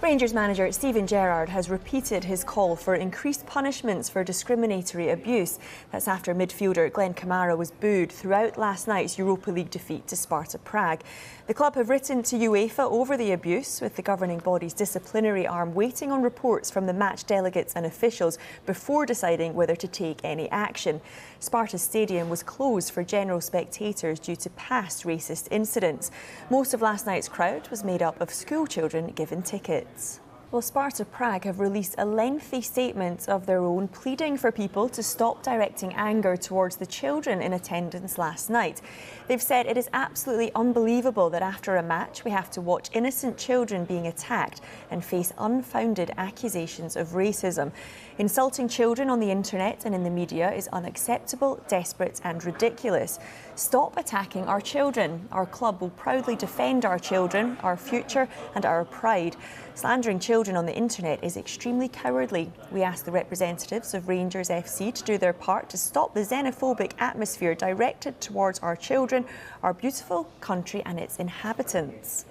Rangers manager Steven Gerrard has repeated his call for increased punishments for discriminatory abuse. That's after midfielder Glen Kamara was booed throughout last night's Europa League defeat to Sparta Prague. The club have written to UEFA over the abuse, with the governing body's disciplinary arm waiting on reports from the match delegates and officials before deciding whether to take any action. Sparta's stadium was closed for general spectators due to past racist incidents. Most of last night's crowd was made up of schoolchildren given tickets. Well, Sparta Prague have released a lengthy statement of their own, pleading for people to stop directing anger towards the children in attendance last night. They've said it is absolutely unbelievable that after a match we have to watch innocent children being attacked and face unfounded accusations of racism. Insulting children on the internet and in the media is unacceptable, desperate and ridiculous. Stop attacking our children. Our club will proudly defend our children, our future and our pride. Slandering children on the internet is extremely cowardly. We ask the representatives of Rangers FC to do their part to stop the xenophobic atmosphere directed towards our children, our beautiful country and its inhabitants.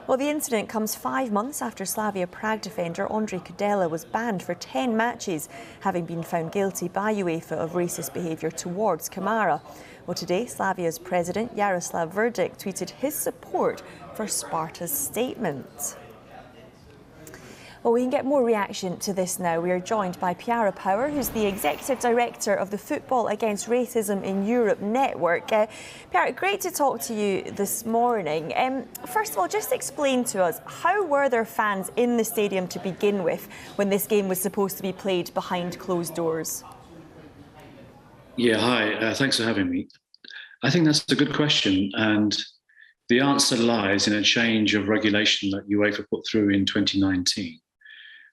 Well, the incident comes 5 months after Slavia Prague defender Ondrej Kudela was banned for 10 matches, having been found guilty by UEFA of racist behaviour towards Kamara. Well, today, Slavia's president Jaroslav Verdic tweeted his support for Sparta's statement. Well, we can get more reaction to this now. We are joined by Piara Power, who's the Executive Director of the Football Against Racism in Europe network. Piara, great to talk to you this morning. First of all, just explain to us, how were there fans in the stadium to begin with when this game was supposed to be played behind closed doors? Yeah, hi. Thanks for having me. I think that's a good question. And the answer lies in a change of regulation that UEFA put through in 2019.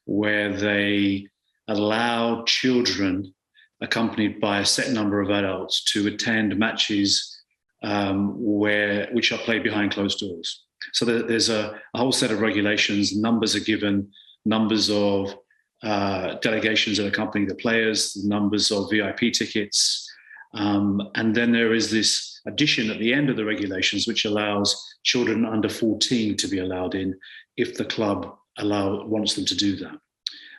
Where they allowed children accompanied by a set number of adults to attend matches which are played behind closed doors. So there's a whole set of regulations, numbers are given, numbers of delegations that accompany the players, numbers of VIP tickets, and then there is this addition at the end of the regulations which allows children under 14 to be allowed in if the club wants them to do that.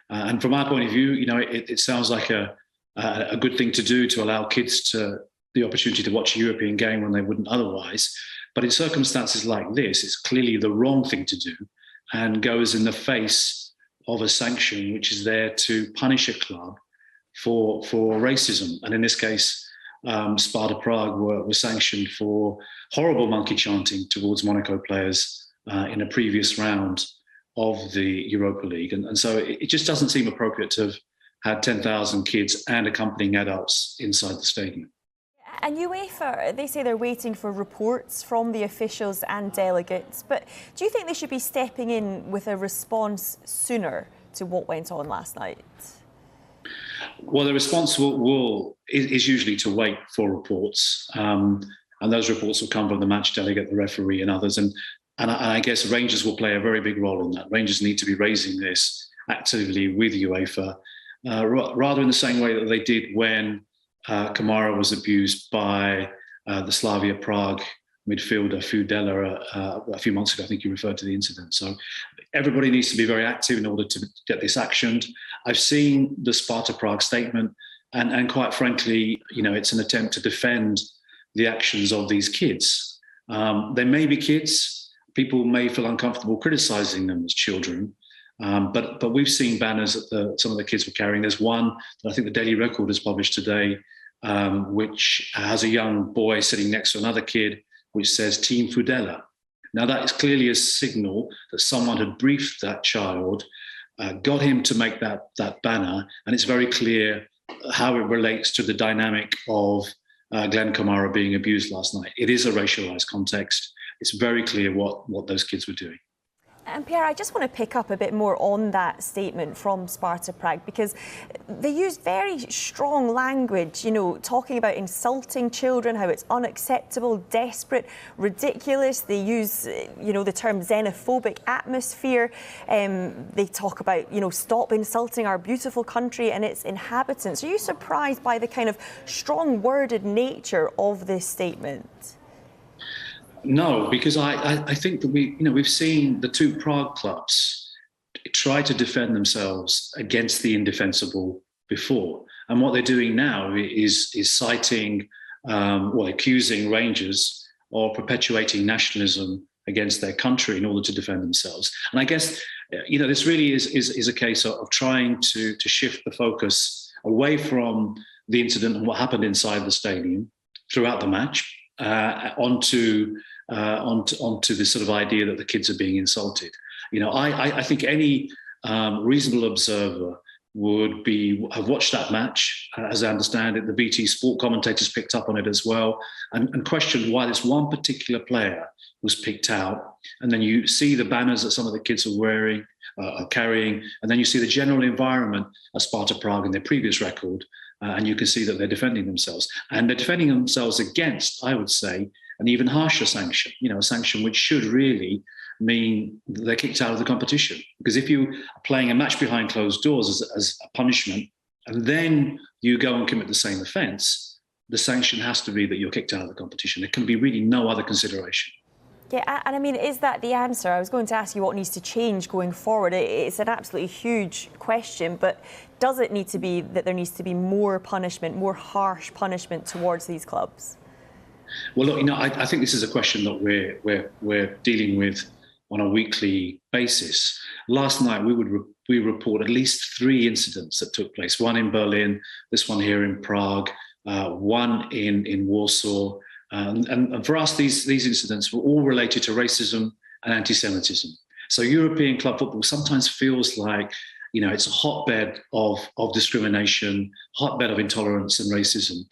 And from our point of view, it sounds like a good thing to do, to allow kids the opportunity to watch a European game when they wouldn't otherwise. But in circumstances like this, it's clearly the wrong thing to do and goes in the face of a sanction which is there to punish a club for racism. And in this case, Sparta Prague were sanctioned for horrible monkey chanting towards Monaco players in a previous round of the Europa League. And so it just doesn't seem appropriate to have had 10,000 kids and accompanying adults inside the stadium. And UEFA, they say they're waiting for reports from the officials and delegates, but do you think they should be stepping in with a response sooner to what went on last night? Well, the response is usually to wait for reports, and those reports will come from the match delegate, the referee and others. And I guess Rangers will play a very big role in that. Rangers need to be raising this actively with UEFA, rather in the same way that they did when Kamara was abused by the Slavia Prague midfielder Kudela a few months ago. I think you referred to the incident. So everybody needs to be very active in order to get this actioned. I've seen the Sparta Prague statement, and quite frankly, it's an attempt to defend the actions of these kids. They may be kids. People may feel uncomfortable criticising them as children, but we've seen banners that some of the kids were carrying. There's one that I think the Daily Record has published today, which has a young boy sitting next to another kid, which says Team Kudela. Now that is clearly a signal that someone had briefed that child, got him to make that banner, and it's very clear how it relates to the dynamic of Glen Kamara being abused last night. It is a racialised context. It's very clear what those kids were doing. And Pierre, I just want to pick up a bit more on that statement from Sparta Prague, because they used very strong language, talking about insulting children, how it's unacceptable, desperate, ridiculous. They use, the term xenophobic atmosphere. They talk about, stop insulting our beautiful country and its inhabitants. Are you surprised by the kind of strong-worded nature of this statement? No, because I think that we've seen the two Prague clubs tried to defend themselves against the indefensible before. And what they're doing now is citing, accusing Rangers of perpetuating nationalism against their country in order to defend themselves. And I guess, this really is a case of trying to shift the focus away from the incident and what happened inside the stadium throughout the match onto this sort of idea that the kids are being insulted. I think any reasonable observer would have watched that match. As I understand it, the BT Sport commentators picked up on it as well and questioned why this one particular player was picked out. And then you see the banners that some of the kids are wearing, are carrying, and then you see the general environment at Sparta Prague in their previous record, and you can see that they're defending themselves. And they're defending themselves against, I would say, an even harsher sanction, a sanction which should really mean they're kicked out of the competition. Because if you are playing a match behind closed doors as a punishment, and then you go and commit the same offence, the sanction has to be that you're kicked out of the competition. There can be really no other consideration. Yeah, and I mean, is that the answer? I was going to ask you what needs to change going forward. It's an absolutely huge question, but does it need to be that there needs to be more punishment, more harsh punishment towards these clubs? Well, look, I think this is a question that we're dealing with on a weekly basis. Last night, we report at least 3 incidents that took place. One in Berlin, this one here in Prague, one in Warsaw. And for us, these incidents were all related to racism and anti-Semitism. So European club football sometimes feels like, it's a hotbed of discrimination, hotbed of intolerance and racism.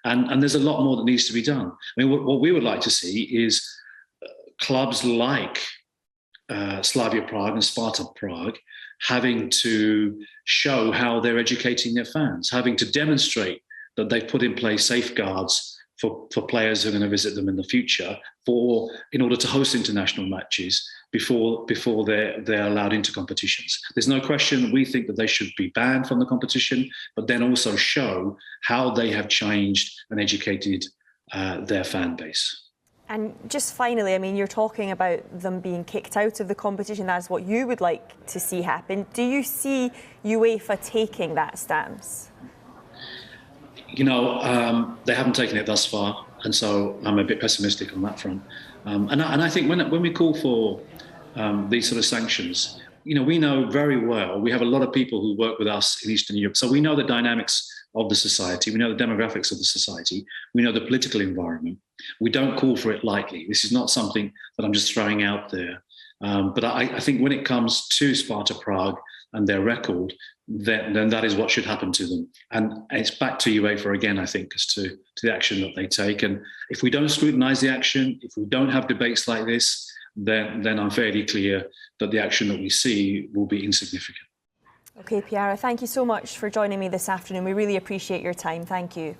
And there's a lot more that needs to be done. I mean, what we would like to see is clubs like Slavia Prague and Sparta Prague having to show how they're educating their fans, having to demonstrate that they've put in place safeguards for players who are going to visit them in the future in order to host international matches before they're allowed into competitions. There's no question that we think that they should be banned from the competition, but then also show how they have changed and educated their fan base. And just finally, I mean, you're talking about them being kicked out of the competition. That's what you would like to see happen. Do you see UEFA taking that stance? They haven't taken it thus far, and so I'm a bit pessimistic on that front. And I think when we call for these sort of sanctions, we know very well, we have a lot of people who work with us in Eastern Europe, so we know the dynamics of the society, we know the demographics of the society, we know the political environment. We don't call for it lightly. This is not something that I'm just throwing out there. But I think when it comes to Sparta Prague and their record, then that is what should happen to them. And it's back to UEFA again, I think, as to the action that they take. And if we don't scrutinise the action, if we don't have debates like this, then I'm fairly clear that the action that we see will be insignificant. OK, Piara, thank you so much for joining me this afternoon. We really appreciate your time. Thank you.